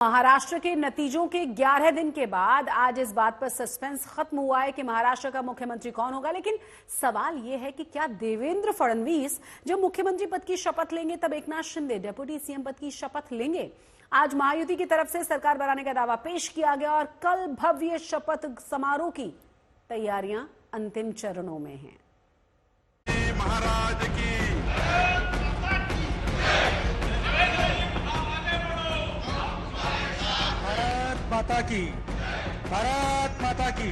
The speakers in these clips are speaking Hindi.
महाराष्ट्र के नतीजों के 11 दिन के बाद आज इस बात पर सस्पेंस खत्म हुआ है कि महाराष्ट्र का मुख्यमंत्री कौन होगा। लेकिन सवाल यह है कि क्या देवेंद्र फडणवीस जब मुख्यमंत्री पद की शपथ लेंगे तब एकनाथ शिंदे डिप्टी सीएम पद की शपथ लेंगे। आज महायुति की तरफ से सरकार बनाने का दावा पेश किया गया और कल भव्य शपथ समारोह की तैयारियां अंतिम चरणों में हैं। महाराज की माता की, भारत माता की।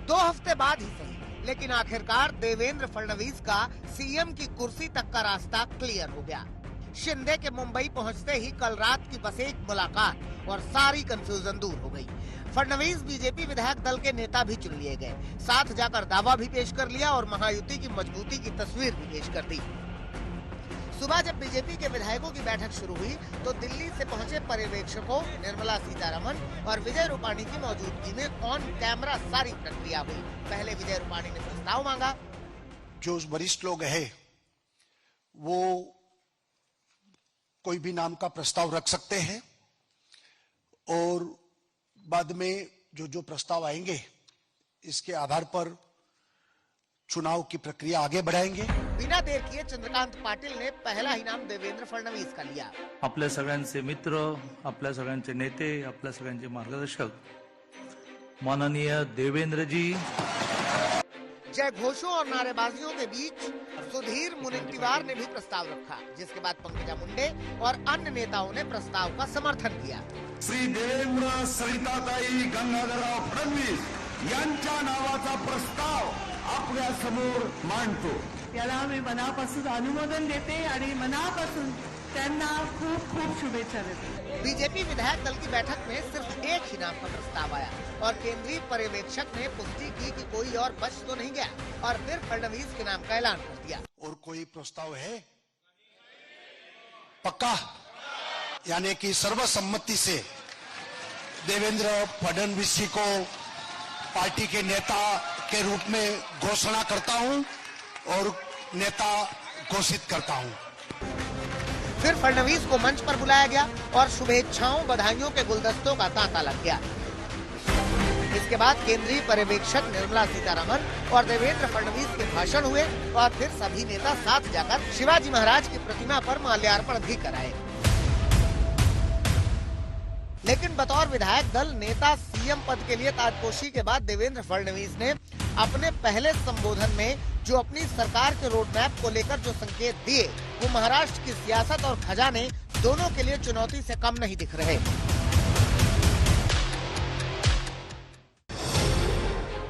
2 हफ्ते बाद ही सही, लेकिन आखिरकार देवेंद्र फडणवीस का सीएम की कुर्सी तक का रास्ता क्लियर हो गया। शिंदे के मुंबई पहुंचते ही कल रात की बस एक मुलाकात और सारी कंफ्यूजन दूर हो गई। फडणवीस बीजेपी विधायक दल के नेता भी चुन लिए गए, साथ जाकर दावा भी पेश कर लिया और महायुति की मजबूती की तस्वीर भी पेश कर दी। सुबह जब बीजेपी के विधायकों की बैठक शुरू हुई तो दिल्ली से पहुंचे पर्यवेक्षकों निर्मला सीतारमण और विजय रूपाणी की मौजूदगी में ऑन कैमरा सारी प्रक्रिया हुई। पहले विजय रूपाणी ने प्रस्ताव मांगा। जो वरिष्ठ लोग हैं वो कोई भी नाम का प्रस्ताव रख सकते हैं और बाद में जो प्रस्ताव आएंगे इसके आधार पर चुनाव की प्रक्रिया आगे बढ़ाएंगे। बिना देर किए चंद्रकांत पाटील ने पहला ही नाम देवेंद्र फडणवीस का लिया। आपल्या सगळ्यांचे मित्र, आपल्या सगळ्यांचे नेते, आपल्या सगळ्यांचे मार्गदर्शक माननीय देवेंद्र जी। जय घोषों और नारेबाजियों के बीच सुधीर मुनगंटीवार ने भी प्रस्ताव रखा, जिसके बाद पंकजा मुंडे और अन्य नेताओं ने प्रस्ताव का समर्थन किया। श्री देवेंद्र सरिताताई गंगाधरराव फडणवीस यांच्या नावाचा प्रस्ताव आपल्या समोर मांडतो। याला मी मनापासून अनुमोदन देते आणि मनापासून त्यांना खूप खूप शुभेच्छा देते। बीजेपी विधायक दल की बैठक में सिर्फ एक ही नाम का प्रस्ताव आया और केंद्रीय पर्यवेक्षक ने पुष्टि की कि कोई और बच तो नहीं गया और फिर फडणवीस के नाम का ऐलान कर दिया। और कोई प्रस्ताव है? पक्का? यानी कि सर्वसम्मति से देवेंद्र फडणवीस जी को पार्टी के नेता के रूप में घोषणा करता हूं और नेता घोषित करता हूं। फिर फडणवीस को मंच पर बुलाया गया और शुभेच्छाओं बधाइयों के गुलदस्तों का तांता लग गया। इसके बाद केंद्रीय पर्यवेक्षक निर्मला सीतारमण और देवेंद्र फडणवीस के भाषण हुए और फिर सभी नेता साथ जाकर शिवाजी महाराज की प्रतिमा पर माल्यार्पण भी कराए। लेकिन बतौर विधायक दल नेता सीएम पद के लिए ताजपोशी के बाद देवेंद्र फडणवीस ने अपने पहले संबोधन में जो अपनी सरकार के रोड मैप को लेकर जो संकेत दिए वो महाराष्ट्र की सियासत और खजाने दोनों के लिए चुनौती से कम नहीं दिख रहे।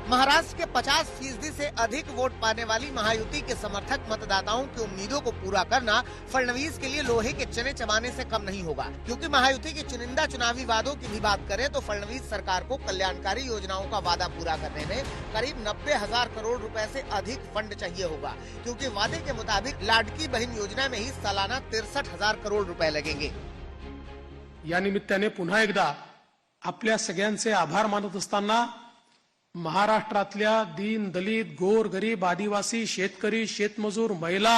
महाराष्ट्र के 50% से अधिक वोट पाने वाली महायुति के समर्थक मतदाताओं की उम्मीदों को पूरा करना फडणवीस के लिए लोहे के चने चबाने से कम नहीं होगा, क्योंकि महायुति के चुनिंदा चुनावी वादों की भी बात करें तो फडणवीस सरकार को कल्याणकारी योजनाओं का वादा पूरा करने में करीब 90,000 करोड़ रुपए से अधिक फंड चाहिए होगा, क्योंकि वादे के मुताबिक लाडकी बहन योजना में ही सालाना 63,000 करोड़ रुपए लगेंगे। या निमित्ताने पुन्हा एकदा आपल्या सगळ्यांचे आभार मानत असताना महाराष्ट्रातल्या दीन दलित गोर गरीब आदिवासी शेतकरी शेतमजूर महिला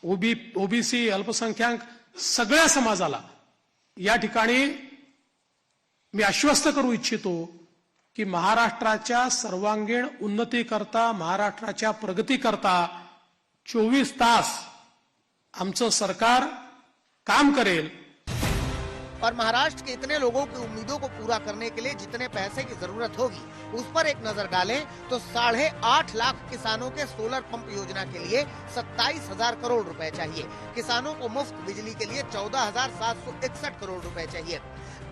ओबीसी अल्पसंख्याक सगळ्या समाजाला या ठिकाणी मी आश्वस्त करू इच्छितो की महाराष्ट्राच्या सर्वांगीण उन्नतीकरता महाराष्ट्राच्या प्रगतीकरता 24 तास आमचं सरकार काम करेल। और महाराष्ट्र के इतने लोगों की उम्मीदों को पूरा करने के लिए जितने पैसे की जरूरत होगी उस पर एक नजर डालें तो 8.5 लाख किसानों के सोलर पंप योजना के लिए 27,000 करोड़ रुपए चाहिए। किसानों को मुफ्त बिजली के लिए 14,761 करोड़ रुपए चाहिए।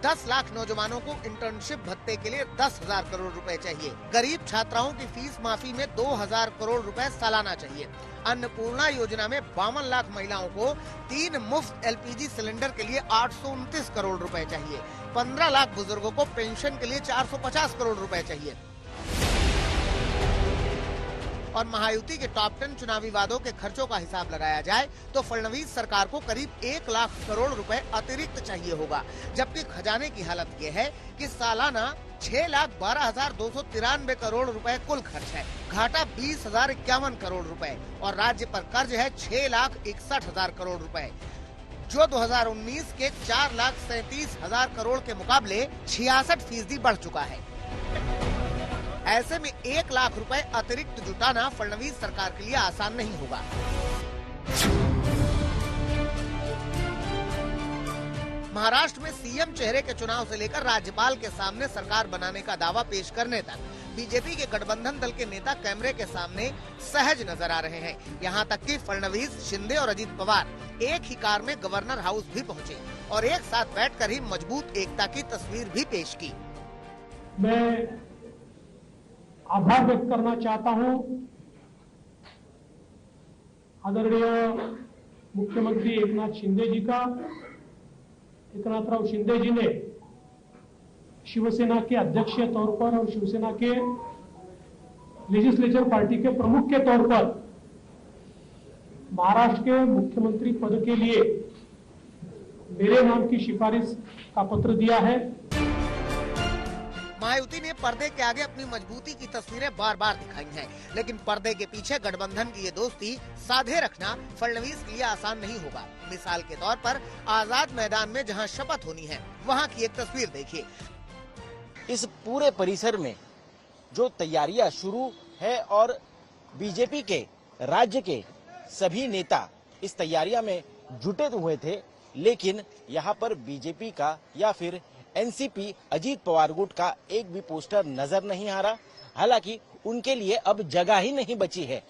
10 लाख नौजवानों को इंटर्नशिप भत्ते के लिए 10,000 करोड़ रुपए चाहिए। गरीब छात्राओं की फीस माफी में 2,000 करोड़ रुपए सालाना चाहिए। अन्नपूर्णा योजना में 52 लाख महिलाओं को 3 मुफ्त एलपीजी सिलेंडर के लिए 829 करोड़ रुपए चाहिए। 15 लाख बुजुर्गों को पेंशन के लिए 450 करोड़ रुपए चाहिए। और महायुति के टॉप 10 चुनावी वादों के खर्चों का हिसाब लगाया जाए तो फडणवीस सरकार को करीब 1 लाख करोड़ रुपए अतिरिक्त चाहिए होगा, जबकि खजाने की हालत ये है कि सालाना 6,12,293 करोड़ रुपए कुल खर्च है। घाटा 20,051 करोड़ रुपए और राज्य पर कर्ज है 6,61,000 करोड़ रुपए, जो 2019 के 4,37,000 करोड़ के मुकाबले 66% बढ़ चुका है। ऐसे में 1 लाख रुपए अतिरिक्त जुटाना फडणवीस सरकार के लिए आसान नहीं होगा। महाराष्ट्र में सीएम चेहरे के चुनाव से लेकर राज्यपाल के सामने सरकार बनाने का दावा पेश करने तक बीजेपी के गठबंधन दल के नेता कैमरे के सामने सहज नजर आ रहे हैं। यहाँ तक कि फडणवीस, शिंदे और अजीत पवार एक ही कार में गवर्नर हाउस भी पहुँचे और एक साथ बैठकर ही मजबूत एकता की तस्वीर भी पेश की। मैं आभार व्यक्त करना चाहता हूं आदरणीय मुख्यमंत्री एकनाथ शिंदे जी का। एकनाथराव शिंदे जी ने शिवसेना के अध्यक्ष के तौर पर और शिवसेना के लेजिस्लेचर पार्टी के प्रमुख के तौर पर महाराष्ट्र के मुख्यमंत्री पद के लिए मेरे नाम की सिफारिश का पत्र दिया है। महायुति ने पर्दे के आगे अपनी मजबूती की तस्वीरें बार बार दिखाई हैं, लेकिन पर्दे के पीछे गठबंधन की ये दोस्ती साधे रखना फडणवीस के लिए आसान नहीं होगा। मिसाल के तौर पर आजाद मैदान में जहां शपथ होनी है, वहां की एक तस्वीर देखिए। इस पूरे परिसर में जो तैयारियां शुरू है और बीजेपी के राज्य के सभी नेता इस तैयारियां में जुटे हुए थे, लेकिन यहाँ पर बीजेपी का या फिर एनसीपी अजीत पवार गुट का एक भी पोस्टर नजर नहीं आ रहा। हालांकि उनके लिए अब जगह ही नहीं बची है।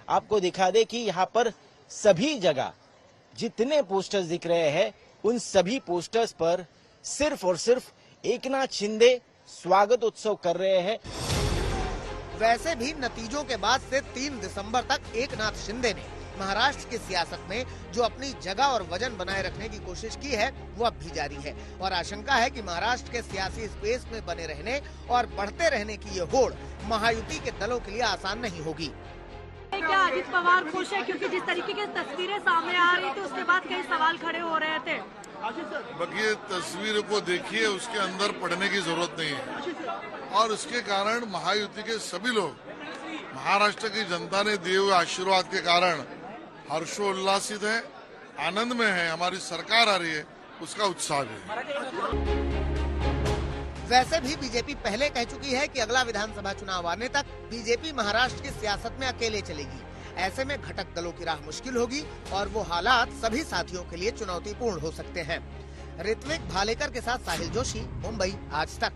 आपको दिखा दे कि यहाँ पर सभी जगह जितने पोस्टर्स दिख रहे हैं, उन सभी पोस्टर्स पर सिर्फ और सिर्फ एकनाथ शिंदे स्वागत उत्सव कर रहे हैं। वैसे भी नतीजों के बाद से 3 दिसंबर तक एकनाथ शिंदे ने महाराष्ट्र की सियासत में जो अपनी जगह और वजन बनाए रखने की कोशिश की है, वो अब भी जारी है और आशंका है कि महाराष्ट्र के सियासी स्पेस में बने रहने और बढ़ते रहने की ये होड़ महायुति के दलों के लिए आसान नहीं होगी। क्या अजीत पवार खुश है? क्योंकि जिस तरीके की तस्वीरें सामने आ रही थी, उसके बाद कई सवाल खड़े हो रहे थे। बाकी तस्वीर को देखिए, उसके अंदर पढ़ने की जरूरत नहीं है और इसके कारण महायुति के सभी लोग, महाराष्ट्र की जनता ने दिए हुए आशीर्वाद के कारण हर्षोल्लासित है, आनंद में है। हमारी सरकार आ रही है, उसका उत्साह है। वैसे भी बीजेपी पहले कह चुकी है कि अगला विधानसभा चुनाव आने तक बीजेपी महाराष्ट्र की सियासत में अकेले चलेगी। ऐसे में घटक दलों की राह मुश्किल होगी और वो हालात सभी साथियों के लिए चुनौतीपूर्ण हो सकते हैं। ऋत्विक भालेकर के साथ साहिल जोशी, मुंबई, आज तक।